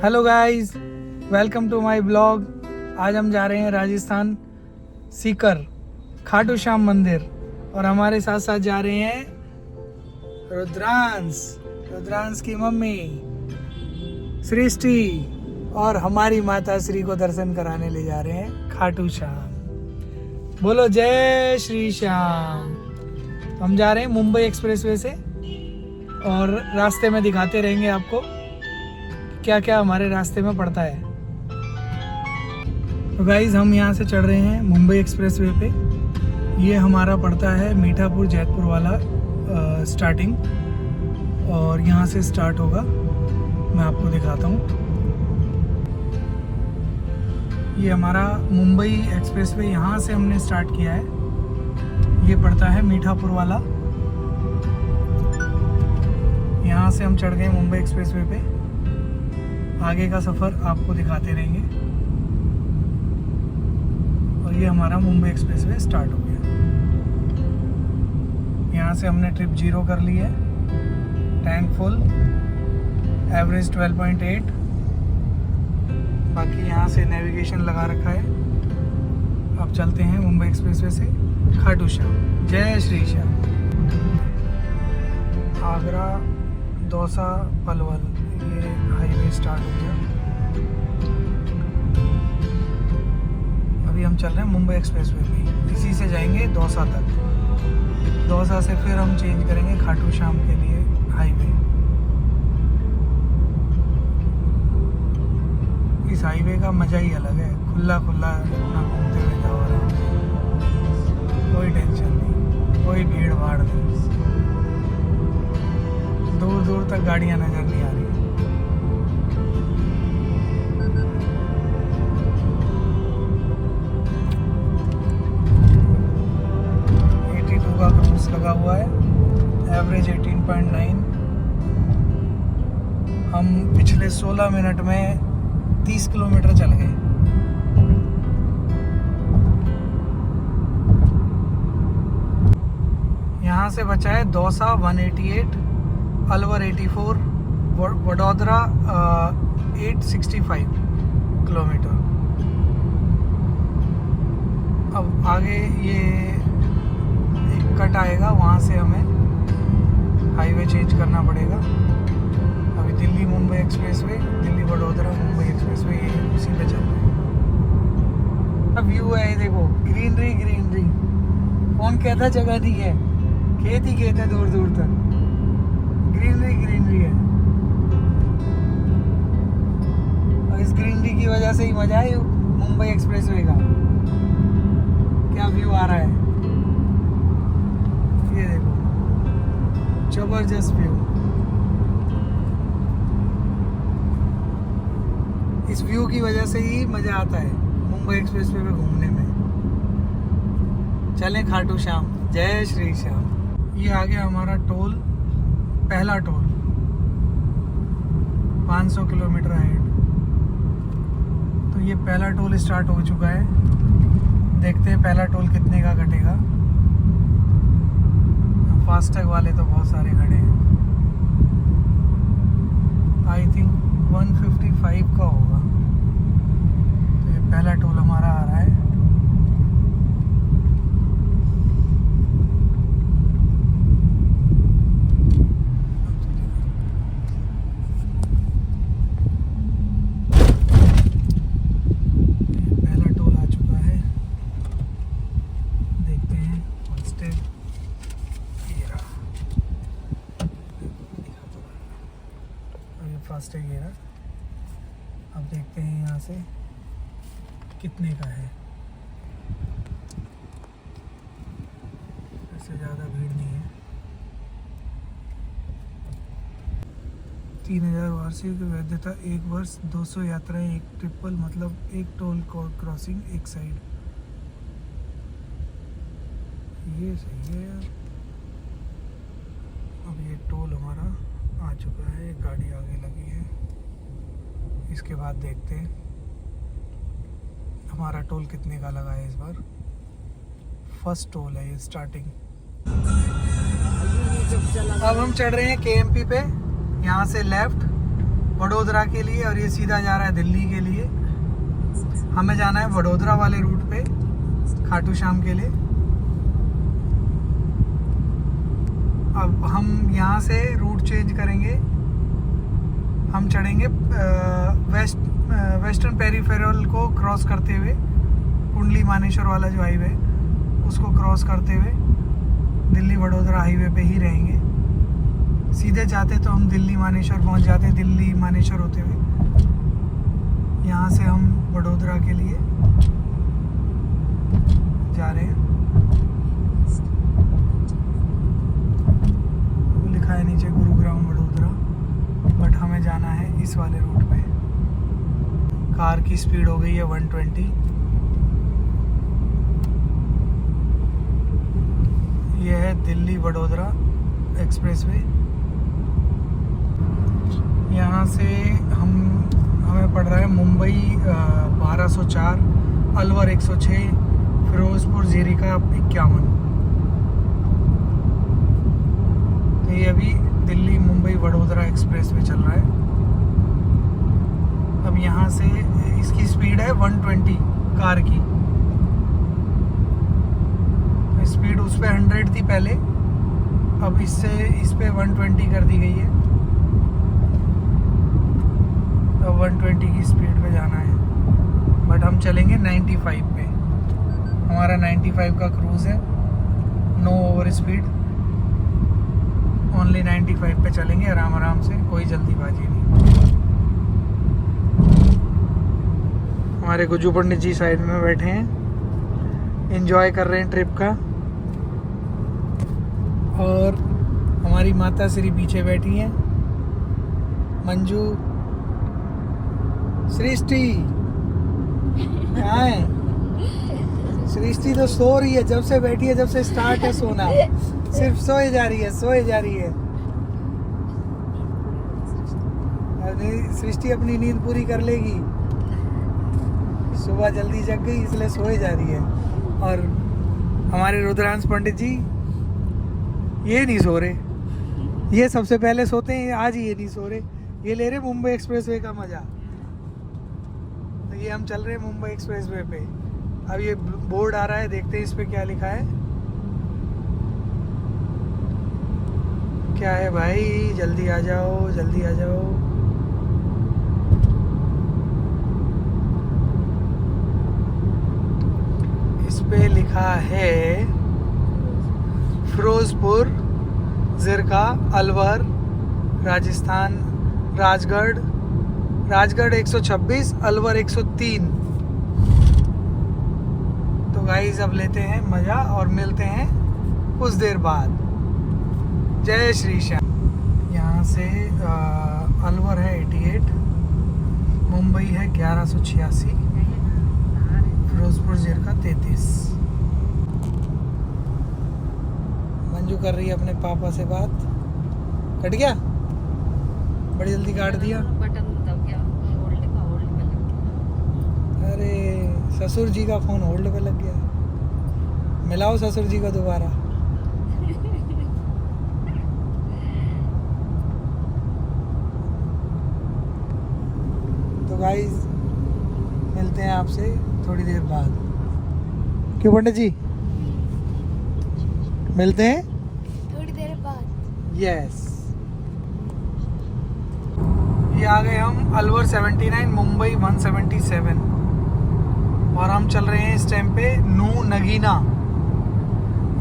Hello guys, welcome to my blog. आज हम जा रहे हैं राजस्थान सीकर खाटू श्याम मंदिर और हमारे साथ साथ जा रहे हैं रुद्रांश की मम्मी सृष्टि और हमारी माता श्री को दर्शन कराने ले जा रहे हैं खाटू श्याम। बोलो जय श्री श्याम। हम जा रहे हैं मुंबई एक्सप्रेसवे से और रास्ते में दिखाते रहेंगे आपको क्या क्या हमारे रास्ते में पड़ता है। तो गाइज हम यहाँ से चढ़ रहे हैं मुंबई एक्सप्रेसवे पे। ये हमारा पड़ता है मीठापुर जैतपुर वाला स्टार्टिंग और यहाँ से स्टार्ट होगा। मैं आपको दिखाता हूँ। ये हमारा मुंबई एक्सप्रेसवे यहाँ से हमने स्टार्ट किया है। ये पड़ता है मीठापुर वाला। यहाँ से हम चढ़ गए मुंबई एक्सप्रेसवे पे। आगे का सफ़र आपको दिखाते रहेंगे। और ये हमारा मुंबई एक्सप्रेसवे स्टार्ट हो गया। यहाँ से हमने ट्रिप 0 कर ली है। Tank full, average 12.8। बाकी यहाँ से नेविगेशन लगा रखा है। अब चलते हैं मुंबई एक्सप्रेसवे से खाटू श्याम। जय श्री श्याम। आगरा, दौसा, पलवल, ये हाईवे स्टार्ट हो गया। अभी हम चल रहे हैं मुंबई एक्सप्रेसवे पे। इसी से जाएंगे दौसा तक। दौसा से फिर हम चेंज करेंगे खाटू श्याम के लिए हाईवे। इस हाईवे का मज़ा ही अलग है। खुला खुला अपना घूमते हुए जाओ। कोई टेंशन नहीं, कोई भीड़ भाड़ नहीं। दूर दूर तक गाड़ियाँ नज़र नहीं आ रही। का क्रूज लगा हुआ है, एवरेज 18.9। हम पिछले 16 मिनट में 30 किलोमीटर चल गए। यहाँ से बचा है दौसा 188, अलवर 84, वडोदरा 865 किलोमीटर। अब आगे ये कट आएगा, वहाँ से हमें हाईवे चेंज करना पड़ेगा। अभी दिल्ली मुंबई एक्सप्रेसवे, दिल्ली वडोदरा मुंबई एक्सप्रेसवे, ये उसी पे चल रहे हैं। व्यू है ये देखो, ग्रीनरी ग्रीनरी। कौन कहता जगह नहीं है, खेत ही खेत है दूर दूर तक। ग्रीनरी ग्रीनरी है और इस ग्रीनरी की वजह से ही मजा है मुंबई एक्सप्रेसवे का। क्या व्यू आ रहा है, ये देखो, जबरदस्त व्यू। इस व्यू की वजह से ही मजा आता है मुंबई एक्सप्रेसवे पे घूमने में। चलें खाटू श्याम। जय श्री श्याम। ये आ गया हमारा टोल, पहला टोल 500 किलोमीटर अहेड। तो ये पहला टोल स्टार्ट हो चुका है। देखते हैं पहला टोल कितने का कटेगा। फास्टैग वाले तो बहुत सारे खड़े हैं। आई थिंक 155 का होगा। तो ये पहला टोल हमारा आ रहा है। पहला टोल आ चुका है। देखते हैं फास्टैग। फास्टैग ये रहा। अब देखते हैं यहाँ से कितने का है। इससे ज़्यादा भीड़ नहीं है। 3000 वार्षिक वैधता, 1 वर्ष, 200 यात्राएं, 1 ट्रिपल, मतलब 1 टोल क्रॉसिंग 1 साइड। ये सही है यार। अब ये टोल हमारा आ चुका है। एक गाड़ी आगे लगी है। इसके बाद देखते हैं हमारा टोल कितने का लगा है इस बार। फर्स्ट टोल है ये, स्टार्टिंग। अब हम चढ़ रहे हैं KMP पे। यहाँ से लेफ्ट वडोदरा के लिए, और ये सीधा जा रहा है दिल्ली के लिए। हमें जाना है वडोदरा वाले रूट पे खाटू श्याम के लिए। अब हम यहाँ से रूट चेंज करेंगे, हम चढ़ेंगे वेस्टर्न पेरीफेरल को क्रॉस करते हुए, कुंडली मानेश्वर वाला जो हाईवे उसको क्रॉस करते हुए दिल्ली वडोदरा हाईवे पे ही रहेंगे। सीधे जाते तो हम दिल्ली मानेश्वर पहुंच जाते, दिल्ली मानेश्वर होते हुए यहाँ से हम वडोदरा के लिए जा रहे हैं। लिखा है नीचे गुरुग्राम वडोदरा, बट हमें जाना है इस वाले रूट पे। कार की स्पीड हो गई है 120। यह है दिल्ली वडोदरा एक्सप्रेसवे। यहाँ से हमें पड़ रहा है मुंबई 1204, अलवर 106, फिरोजपुर जीरिका 51। तो ये अभी दिल्ली मुंबई वडोदरा एक्सप्रेसवे चल रहा है। अब यहाँ से इसकी स्पीड है 120 कार की। तो स्पीड उस पर 100 थी पहले, अब इस पे 120 कर दी गई है। अब 120 की स्पीड पे जाना है, बट हम चलेंगे 95 पे। हमारा 95 का क्रूज़ है, नो ओवर स्पीड, ओनली 95 पे चलेंगे आराम आराम से, कोई जल्दीबाजी नहीं। हमारे गुज्जू पंडित जी साइड में बैठे हैं, एंजॉय कर रहे हैं ट्रिप का, और हमारी माता श्री पीछे बैठी हैं, मंजू, सृष्टि कहाँ है? सृष्टि तो सो रही है, जब से बैठी है, जब से स्टार्ट है सोना, सिर्फ सोए जा रही है, सोए जा रही है। सृष्टि अपनी नींद पूरी कर लेगी, सुबह जल्दी जग गई इसलिए सोए जा रही है। और हमारे रुद्रांश पंडित जी ये नहीं सो रहे, ये सबसे पहले सोते हैं, आज ये नहीं सो रहे, ये ले रहे मुंबई एक्सप्रेसवे का मजा। तो ये हम चल रहे हैं मुंबई एक्सप्रेसवे पे। अब ये बोर्ड आ रहा है, देखते हैं इस पे क्या लिखा है। क्या है भाई, जल्दी आ जाओ, जल्दी आ जाओ। इस पे लिखा है फिरोजपुर, जीरका, अलवर, राजस्थान, राजगढ़ 126, अलवर 103। तो गाइस अब लेते हैं मज़ा और मिलते हैं कुछ देर बाद। जय श्री श्याम। यहाँ से अलवर है 88, मुंबई है 1186, फिरोजपुर जीरका 33। मंजू कर रही है अपने पापा से बात। कट गया, बड़ी जल्दी काट दिया। अरे ससुर जी का फोन होल्ड पे लग गया, मिलाओ ससुर जी को दोबारा। तो गाइस मिलते हैं आपसे थोड़ी देर बाद। क्यों पंडित जी, मिलते हैं थोड़ी देर बाद। यस। ये आ गए हम अलवर 79, मुंबई 177, और हम चल रहे हैं इस टाइम पे नू नगीना।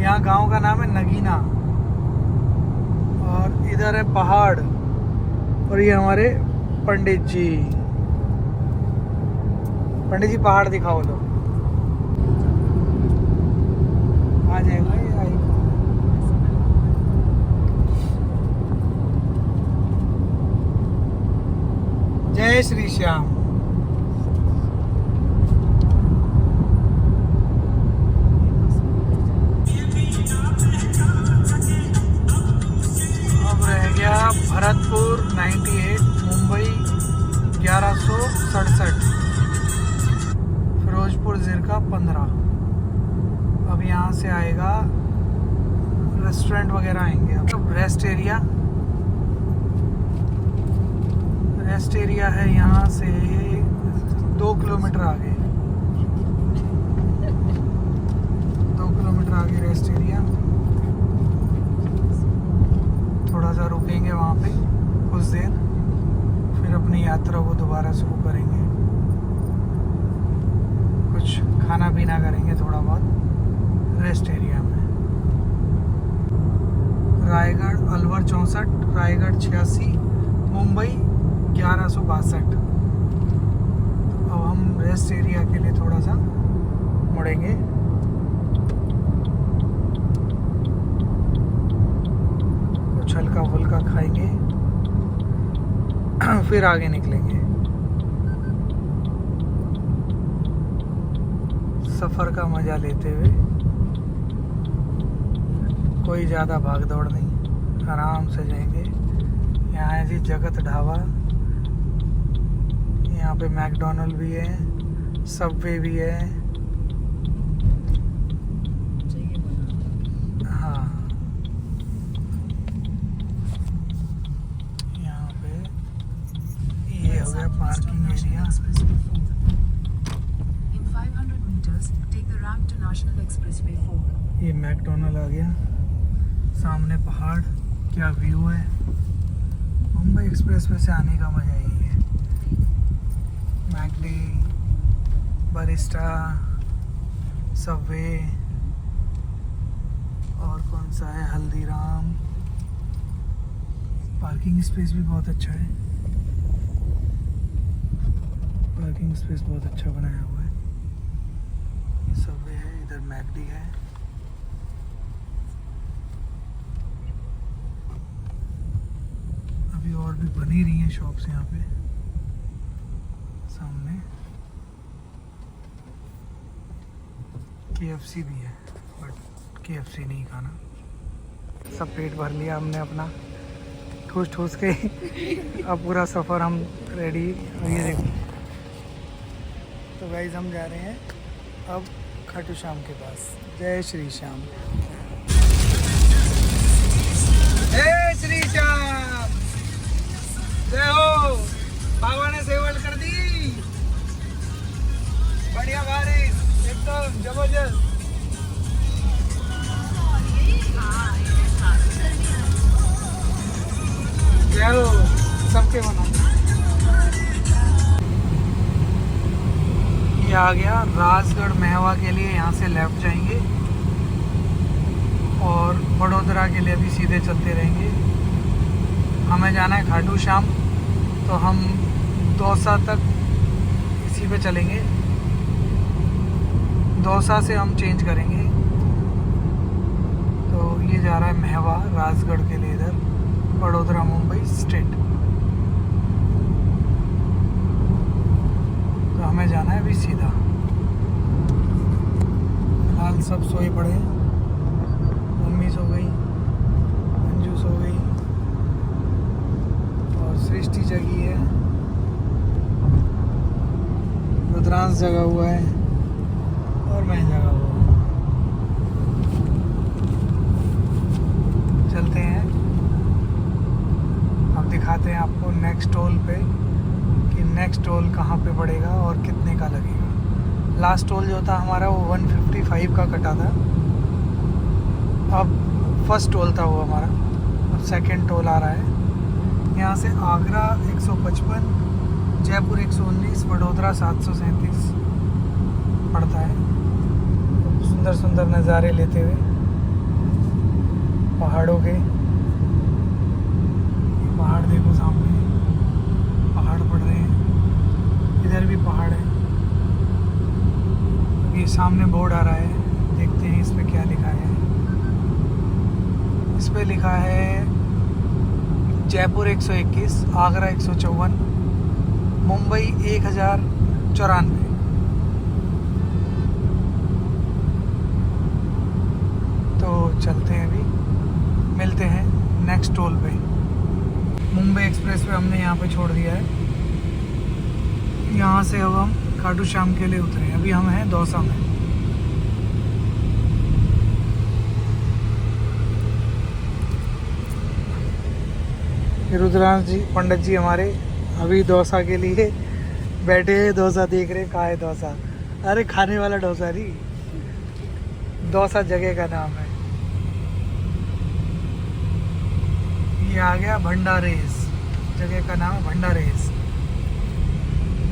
यहाँ गांव का नाम है नगीना, और इधर है पहाड़, और ये हमारे पंडित जी। पंडित जी पहाड़ दिखाओ लो। आ जाएगा ये, आएगा। जय श्री श्याम। अब रह गया भरतपुर 98, मुंबई 1167, फिरोजपुर जीरका 15। अब यहाँ से आएगा रेस्टोरेंट वगैरह आएंगे। अब रेस्ट एरिया रेस्ट एरिया है यहाँ से 2 किलोमीटर आगे, 2 किलोमीटर आगे रेस्ट एरिया। थोड़ा सा रुकेंगे वहाँ पे कुछ देर, फिर अपनी यात्रा को दोबारा शुरू करेंगे। कुछ खाना पीना करेंगे थोड़ा बहुत रेस्ट एरिया में। रायगढ़ अलवर 64, रायगढ़ 86, मुंबई 1162। अब हम रेस्ट एरिया के लिए थोड़ा सा मुड़ेंगे। कुछ हल्का फुल्का खाएंगे फिर आगे निकलेंगे। सफ़र का मज़ा लेते हुए, कोई ज़्यादा भाग दौड़ नहीं, आराम से जाएंगे। यहाँ है जी जगत ढाबा, यहाँ पे मैकडोनल्ड भी है, सबवे भी है। हाँ, यहाँ पे ये हो गया पार्किंग एरिया। ये मैकडोनल्ड आ गया, सामने पहाड़, क्या व्यू है। मुंबई एक्सप्रेसवे से आने का मज़ा यही है। मैकडी, बरिस्टा, सबवे, और कौन सा है, हल्दीराम। पार्किंग स्पेस भी बहुत अच्छा है, पार्किंग स्पेस बहुत अच्छा बनाया हुआ है। सबवे है, इधर मैकडी है। अभी और भी बनी रही हैं शॉप्स यहाँ पे सामने। KFC भी है, बट KFC नहीं खाना। सब पेट भर लिया हमने अपना ठूस ठूस के। अब पूरा सफ़र हम रेडी। और ये देखो, तो गाइस हम जा रहे हैं अब खाटू श्याम के पास। जय श्री श्याम, जय श्री श्याम, जय हो। बाबा ने सेवल कर दी, बढ़िया बारिश एकदम जबरदस्त। जय हो सबके मना। ये आ गया राजगढ़ महवा के लिए, यहाँ से लेफ्ट जाएंगे और वडोदरा के लिए अभी सीधे चलते रहेंगे। हमें जाना है खाटू श्याम, तो हम दौसा तक इसी पे चलेंगे। दौसा से हम चेंज करेंगे। तो ये जा रहा है महवा राजगढ़ के लिए, इधर वडोदरा मुंबई स्ट्रेट। तो हमें जाना है अभी सीधा। फिलहाल सब सोए पड़े हैं। मम्मी सो गई, अंजू सो गई और सृष्टि जगी है, रुद्रांश जगा हुआ है और मैं जगा हुआ हूँ। चलते हैं, अब दिखाते हैं आपको नेक्स्ट टोल पे कि नेक्स्ट टोल कहाँ पे पड़ेगा और कितने का लगेगा। लास्ट टोल जो था हमारा वो 155 का कटा था। अब फर्स्ट टोल था वो हमारा, अब सेकंड टोल आ रहा है। यहाँ से आगरा 155, जयपुर 119, वडोदरा 737 पड़ता है। तो सुंदर सुंदर नज़ारे लेते हुए पहाड़ों के, पहाड़ देखो सामने, पहाड़ पड़ रहे हैं, इधर भी पहाड़ है। ये सामने बोर्ड आ रहा है, देखते हैं इस पे क्या लिखा है। इस पे लिखा है जयपुर 121, आगरा 154, मुंबई 1094। तो चलते हैं, अभी मिलते हैं नेक्स्ट टोल पे। मुंबई एक्सप्रेस पे हमने यहाँ पे छोड़ दिया है। यहाँ से अब हम खाटू श्याम के लिए उतरे। अभी हम हैं दौसा में। रुद्रांश जी, पंडित जी हमारे अभी डोसा के लिए बैठे हैं, डोसा देख रहे हैं, कहाँ है डोसा। अरे खाने वाला डोसा नहीं, डोसा जगह का नाम है। ये आ गया भंडारेस, जगह का नाम है भंडारेस,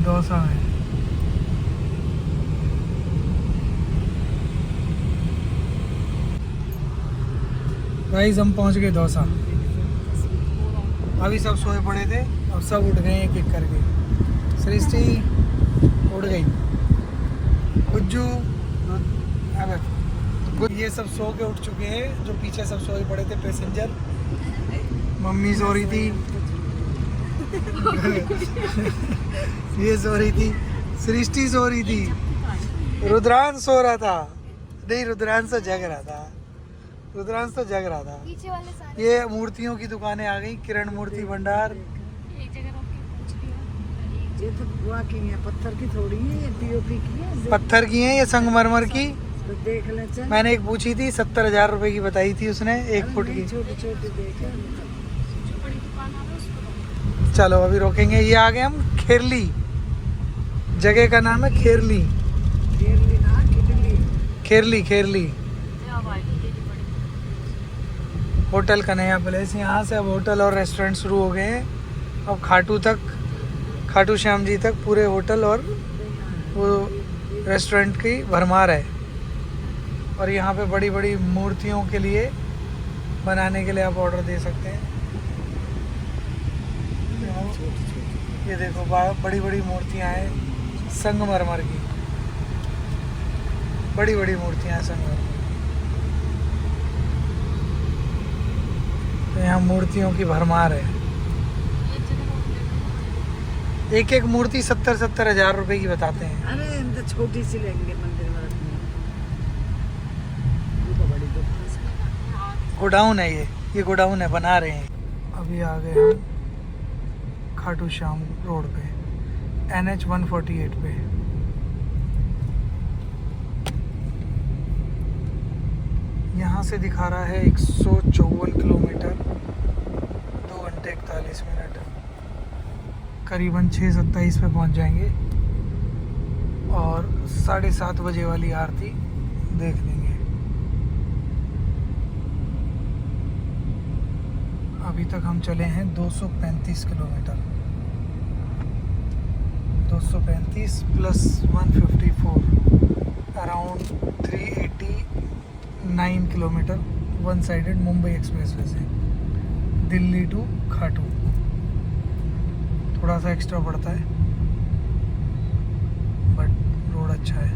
डोसा है। गाइस हम पहुंच गए डोसा। अभी सब सोए पड़े थे, अब सब उठ गए एक एक करके। सृष्टि उठ गई, गुज्जू, अबे ये सब सो के उठ चुके हैं, जो पीछे सब सोए पड़े थे पैसेंजर। मम्मी सो रही थी ये सो रही थी, सृष्टि सो रही थी, रुद्रांश सो रहा था। नहीं, रुद्रांश तो जग रहा था, रुद्रांश तो जग रहा था। पीछे वाले सारे ये मूर्तियों की दुकानें आ गई, किरण मूर्ति भंडार। ये तो बुआ की है, पत्थर की थोड़ी है, ये पीओपी की है। पत्थर की है ये, संगमरमर की। तो देख ले चल। मैंने एक पूछी थी, 70,000 रुपए की बताई थी उसने, 1 फुट की। छोटी छोटी देखे। चलो अभी रोकेंगे। ये आ गए हम खेरली, जगह का नाम है खेरली। केरली ना किडली। Kherli, Kherli hotel Kanhaiya palace. यहाँ से अब होटल और रेस्टोरेंट शुरू हो गए हैं। अब खाटू तक, खाटू श्याम जी तक पूरे होटल और वो रेस्टोरेंट की भरमार है। और यहाँ पे बड़ी बड़ी मूर्तियों के लिए बनाने के लिए आप ऑर्डर दे सकते हैं। ये देखो बड़ी बड़ी मूर्तियाँ हैं संगमरमर की, बड़ी बड़ी मूर्तियाँ हैं संगमरमर। तो यहाँ मूर्तियों की भरमार है। एक एक मूर्ति 70,000 रुपए की बताते हैं। अरे हम तो छोटी सी लेंगे मंदिर में रखने। ये तो बड़ी दुकान। गोडाउन है ये गोडाउन है, बना रहे हैं। अभी आ गए हम खाटू श्याम रोड पे, NH 148 पे। यहाँ से दिखा रहा है 154 किलोमीटर, 2 घंटे 41 मिनट, करीबन 6:27 पे पहुँच जाएंगे। और 7:30 बजे वाली आरती देख लेंगे। अभी तक हम चले हैं 235 kilometre, 235 plus 154, around 389 kilometre one sided Mumbai expressway से दिल्ली टू खाटू। थोड़ा सा एक्स्ट्रा पड़ता है बट रोड अच्छा है।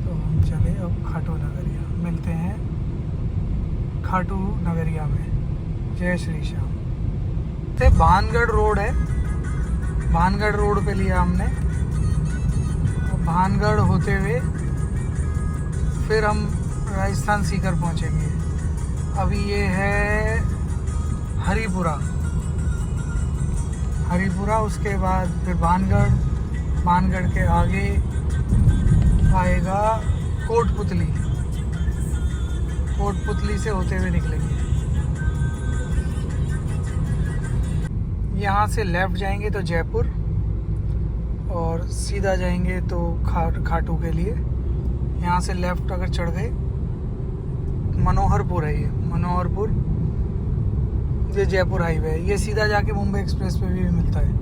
तो हम चले अब खाटू नगरिया, मिलते हैं खाटू नगरिया में। जय श्री श्याम। ते भानगढ़ रोड है, भानगढ़ रोड पे लिया हमने। भानगढ़ होते हुए फिर हम राजस्थान सीकर पहुंचेंगे। अभी ये है हरिपुरा, हरिपुरा, उसके बाद फिर भानगढ़, भानगढ़ के आगे आएगा कोटपुतली, कोटपुतली से होते हुए निकलेंगे। यहाँ से लेफ्ट जाएंगे तो जयपुर, और सीधा जाएंगे तो खाटू के लिए। यहाँ से लेफ्ट अगर चढ़ गए, मनोहरपुर है ये, मनोहरपुर, ये जयपुर हाईवे है। ये सीधा जाके मुंबई एक्सप्रेस पे भी मिलता है।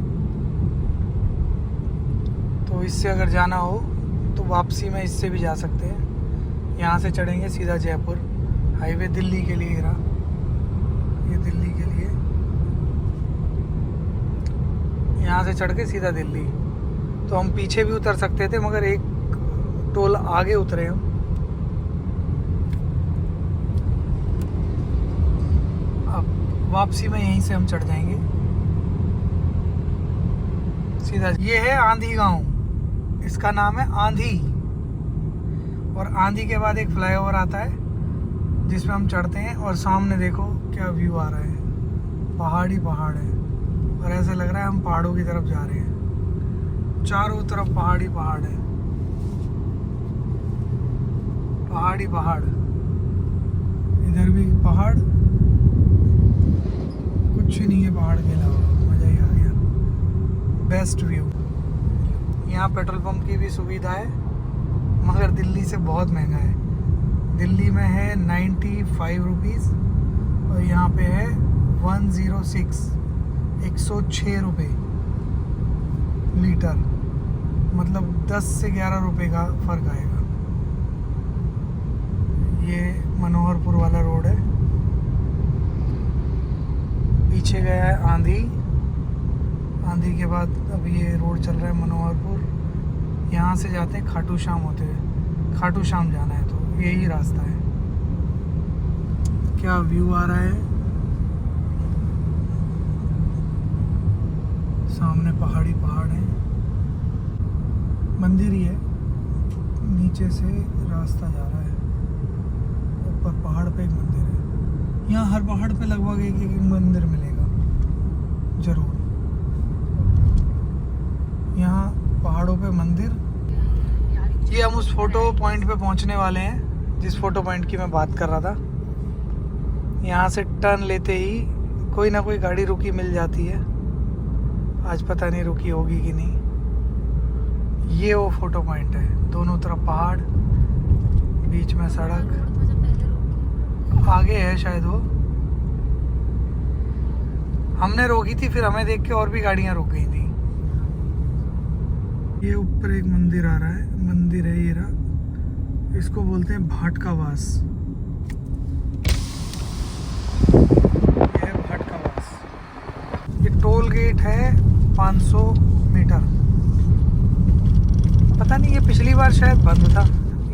तो इससे अगर जाना हो तो वापसी में इससे भी जा सकते हैं। यहाँ से चढ़ेंगे सीधा जयपुर हाईवे, दिल्ली के लिए रहा ये, दिल्ली के लिए। यहाँ से चढ़ के सीधा दिल्ली। तो हम पीछे भी उतर सकते थे, मगर एक टोल आगे उतरे हम। अब वापसी में यहीं से हम चढ़ जाएंगे सीधा। ये है आंधी गांव, इसका नाम है आंधी। और आंधी के बाद एक फ्लाईओवर आता है जिसमें हम चढ़ते हैं, और सामने देखो क्या व्यू आ रहा है, पहाड़ ही पहाड़ है। और ऐसा लग रहा है हम पहाड़ों की तरफ जा रहे हैं, चारों तरफ पहाड़ ही पहाड़ है, पहाड़ ही पहाड़। इधर भी पहाड़, कुछ भी नहीं है पहाड़ के अलावा, मज़ा ही आ गया। Best view. यहाँ पेट्रोल पंप की भी सुविधा है, मगर दिल्ली से बहुत महंगा है। दिल्ली में है 95 रुपीज़ और यहाँ पे है 106, 106 रुपये लीटर, मतलब 10 से 11 रुपये का फ़र्क आएगा। ये मनोहरपुर वाला रोड है। पीछे गया है आंधी, आंधी के बाद अब ये रोड चल रहा है मनोहरपुर। यहाँ से जाते हैं खाटू श्याम होते हुए, खाटू श्याम जाना है तो यही रास्ता है। क्या व्यू आ रहा है, सामने पहाड़ी पहाड़ है, मंदिर ही है, नीचे से रास्ता जा रहा है, ऊपर पहाड़ पे एक मंदिर है। यहाँ हर पहाड़ पे लगभग एक एक मंदिर मिलेगा जरूर। यहाँ पहाड़ों पे मंदिर। ये हम उस फोटो पॉइंट पे पहुंचने वाले हैं जिस फोटो पॉइंट की मैं बात कर रहा था। यहाँ से टर्न लेते ही कोई ना कोई गाड़ी रुकी मिल जाती है। आज पता नहीं रुकी होगी कि नहीं। ये वो फोटो पॉइंट है, दोनों तरफ पहाड़, बीच में सड़क, आगे है शायद वो। हमने रोकी थी, फिर हमें देख के और भी गाड़ियां रुक गई थी। ये ऊपर एक मंदिर आ रहा है, मंदिर है ये रहा, इसको बोलते हैं भाटकावास। ये है भाटकावास। ये टोल गेट है 500 मीटर। पता नहीं ये पिछली बार शायद बंद था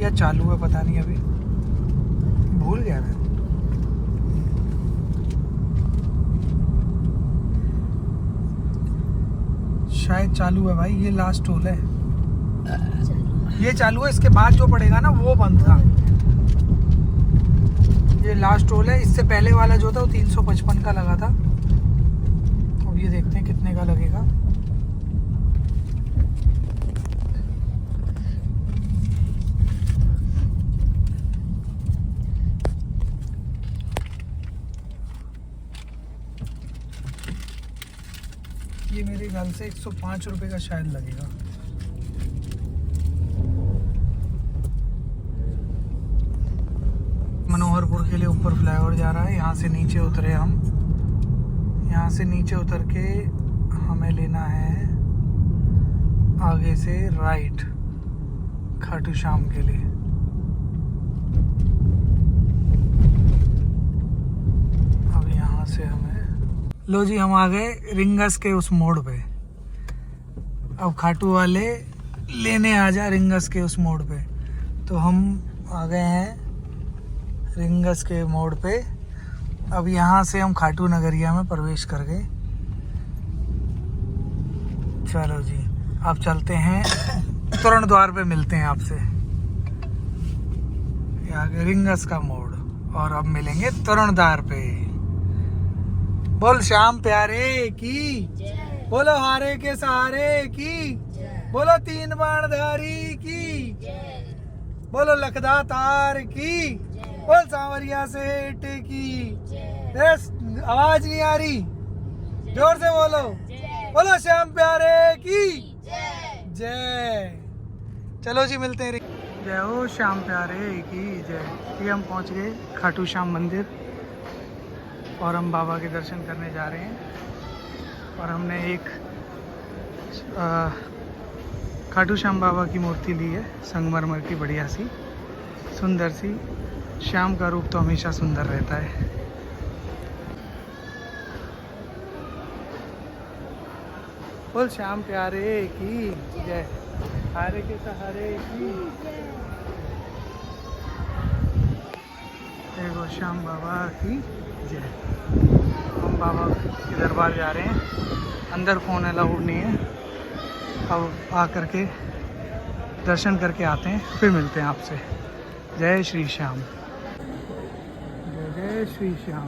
या चालू है, पता नहीं, अभी भूल गया मैं। शायद चालू है भाई, ये लास्ट टोल है, ये चालू है। इसके बाद जो पड़ेगा ना वो बंद था। ये लास्ट टोल है, इससे पहले वाला जो था वो 355 का लगा था। अब ये देखते हैं कितने का लगेगा। ये मेरे ख्याल से 105 रुपये का शायद लगेगा। मनोहरपुर के लिए ऊपर फ्लाईओवर जा रहा है, यहाँ से नीचे उतरे हम। यहाँ से नीचे उतर के हमें लेना है आगे से राइट खाटू श्याम के लिए। अब यहाँ से हमें, लो जी हम आ गए रिंगस के उस मोड़ पे। अब खाटू वाले लेने आ जा रिंगस के उस मोड़ पे। तो हम आ गए हैं रिंगस के मोड़ पे। अब यहाँ से हम खाटू नगरिया में प्रवेश कर गए। चलो जी अब चलते हैं तोरण द्वार पे, मिलते हैं आपसे। आगे रिंगस का मोड़ और अब मिलेंगे तोरण द्वार पे। बोल श्याम प्यारे की, बोलो हारे के सहारे की, बोलो तीन बाणधारी की, बोलो लखदातार की, बोल सांवरिया सेठ की। आवाज नहीं आ रही, जोर से बोलो, बोलो श्याम प्यारे की जय। चलो जी मिलते हैं। जय हो श्याम प्यारे की जय। ये हम पहुंच गए खाटू श्याम मंदिर और हम बाबा के दर्शन करने जा रहे हैं। और हमने एक खाटू श्याम बाबा की मूर्ति ली है, संगमरमर की, बढ़िया सी, सुंदर सी। श्याम का रूप तो हमेशा सुंदर रहता है। बोल श्याम प्यारे की जय, हारे के सहारे की। देखो श्याम बाबा की जय। हम बाबा के दरबार जा रहे हैं, अंदर फ़ोन अलाउड नहीं है। अब आ करके दर्शन करके आते हैं, फिर मिलते हैं आपसे। जय श्री श्याम, जय जय श्री श्याम,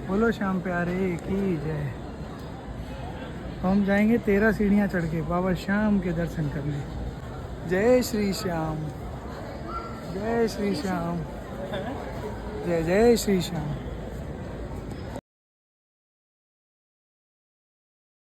बोलो श्याम प्यारे की जय। हम जाएंगे 13 सीढ़ियाँ चढ़ के बाबा श्याम के दर्शन करने। जय श्री श्याम, जय श्री श्याम, जय जय श्री श्याम।